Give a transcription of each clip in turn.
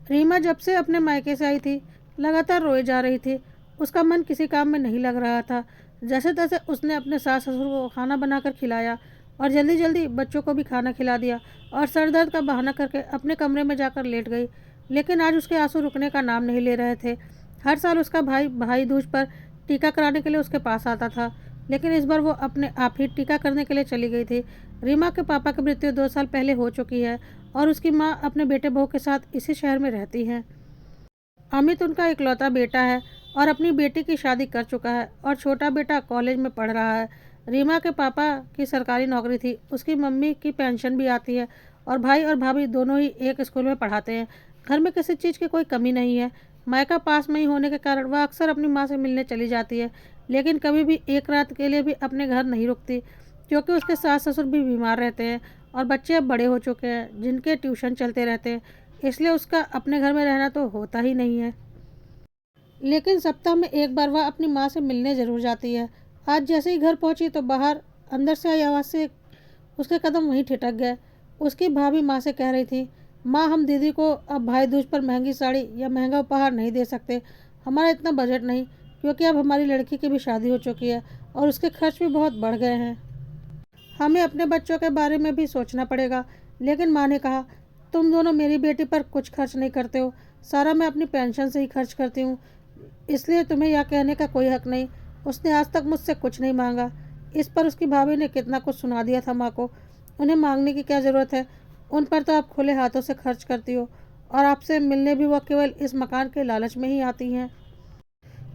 रीमा जब से अपने मायके से आई थी लगातार रोए जा रही थी। उसका मन किसी काम में नहीं लग रहा था। जैसे तैसे उसने अपने सास ससुर को खाना बनाकर खिलाया और जल्दी जल्दी बच्चों को भी खाना खिला दिया और सर दर्द का बहाना करके अपने कमरे में जाकर लेट गई। लेकिन आज उसके आंसू रुकने का नाम नहीं ले रहे थे। हर साल उसका भाई भाई दूज पर टीका कराने के लिए उसके पास आता था, लेकिन इस बार वो अपने आप ही टीका करने के लिए चली गई थी। रीमा के पापा की मृत्यु 2 साल पहले हो चुकी है और उसकी माँ अपने बेटे बहू के साथ इसी शहर में रहती है। अमित उनका इकलौता बेटा है और अपनी बेटी की शादी कर चुका है और छोटा बेटा कॉलेज में पढ़ रहा है। रीमा के पापा की सरकारी नौकरी थी, उसकी मम्मी की पेंशन भी आती है और भाई और भाभी दोनों ही एक स्कूल में पढ़ाते हैं। घर में किसी चीज़ की कोई कमी नहीं है। मायका पास में ही होने के कारण वह अक्सर अपनी माँ से मिलने चली जाती है, लेकिन कभी भी एक रात के लिए भी अपने घर नहीं रुकती, क्योंकि उसके सास ससुर भी बीमार रहते हैं और बच्चे अब बड़े हो चुके हैं जिनके ट्यूशन चलते रहते हैं, इसलिए उसका अपने घर में रहना तो होता ही नहीं है। लेकिन सप्ताह में एक बार वह अपनी माँ से मिलने ज़रूर जाती है। आज जैसे ही घर पहुंची तो बाहर अंदर से आई आवाज़ से उसके कदम वहीं ठिठक गए। उसकी भाभी माँ से कह रही थी, माँ हम दीदी को अब भाई दूज पर महंगी साड़ी या महंगा उपहार नहीं दे सकते। हमारा इतना बजट नहीं, क्योंकि अब हमारी लड़की की भी शादी हो चुकी है और उसके खर्च भी बहुत बढ़ गए हैं। हमें अपने बच्चों के बारे में भी सोचना पड़ेगा। लेकिन माँ ने कहा, तुम दोनों मेरी बेटी पर कुछ खर्च नहीं करते हो, सारा मैं अपनी पेंशन से ही खर्च करती हूँ, इसलिए तुम्हें यह कहने का कोई हक नहीं। उसने आज तक मुझसे कुछ नहीं मांगा। इस पर उसकी भाभी ने कितना कुछ सुना दिया था माँ को। उन्हें मांगने की क्या ज़रूरत है, उन पर तो आप खुले हाथों से खर्च करती हो और आपसे मिलने भी वह केवल इस मकान के लालच में ही आती हैं,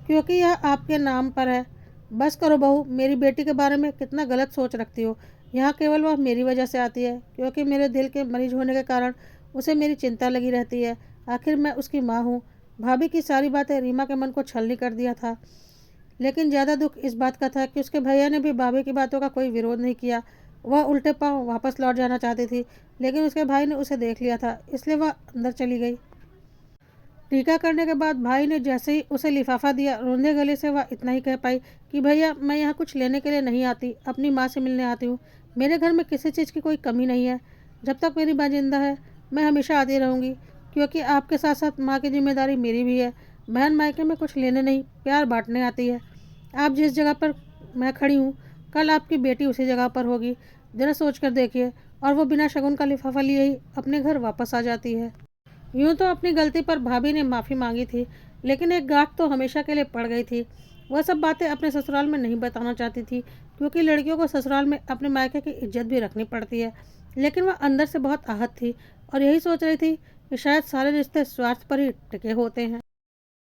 क्योंकि यह आपके नाम पर है। बस करो बहू, मेरी बेटी के बारे में कितना गलत सोच रखती हो। यहाँ केवल वह मेरी वजह से आती है, क्योंकि मेरे दिल के मरीज होने के कारण उसे मेरी चिंता लगी रहती है। आखिर मैं उसकी माँ हूँ। भाभी की सारी बातें रीमा के मन को छलनी कर दिया था, लेकिन ज़्यादा दुख इस बात का था कि उसके भैया ने भी भाभी की बातों का कोई विरोध नहीं किया। वह उल्टे पांव वापस लौट जाना चाहती थी, लेकिन उसके भाई ने उसे देख लिया था, इसलिए वह अंदर चली गई। टीका करने के बाद भाई ने जैसे ही उसे लिफाफा दिया, रोंदे गले से वह इतना ही कह पाई कि भैया मैं यहाँ कुछ लेने के लिए नहीं आती, अपनी माँ से मिलने आती हूँ। मेरे घर में किसी चीज़ की कोई कमी नहीं है। जब तक मेरी माँ जिंदा है मैं हमेशा आती रहूँगी, क्योंकि आपके साथ साथ माँ की जिम्मेदारी मेरी भी है। बहन मायके में कुछ लेने नहीं, प्यार बांटने आती है। आप जिस जगह पर मैं खड़ी हूँ, कल आपकी बेटी उसी जगह पर होगी। ज़रा सोच कर देखिए। और वो बिना शगुन का लिफाफा लिए ही अपने घर वापस आ जाती है। यूँ तो अपनी गलती पर भाभी ने माफ़ी मांगी थी, लेकिन एक गांठ तो हमेशा के लिए पड़ गई थी। वह सब बातें अपने ससुराल में नहीं बताना चाहती थी, क्योंकि लड़कियों को ससुराल में अपने मायके की इज्जत भी रखनी पड़ती है। लेकिन वह अंदर से बहुत आहत थी और यही सोच रही थी कि शायद सारे रिश्ते स्वार्थ पर ही टिके होते हैं।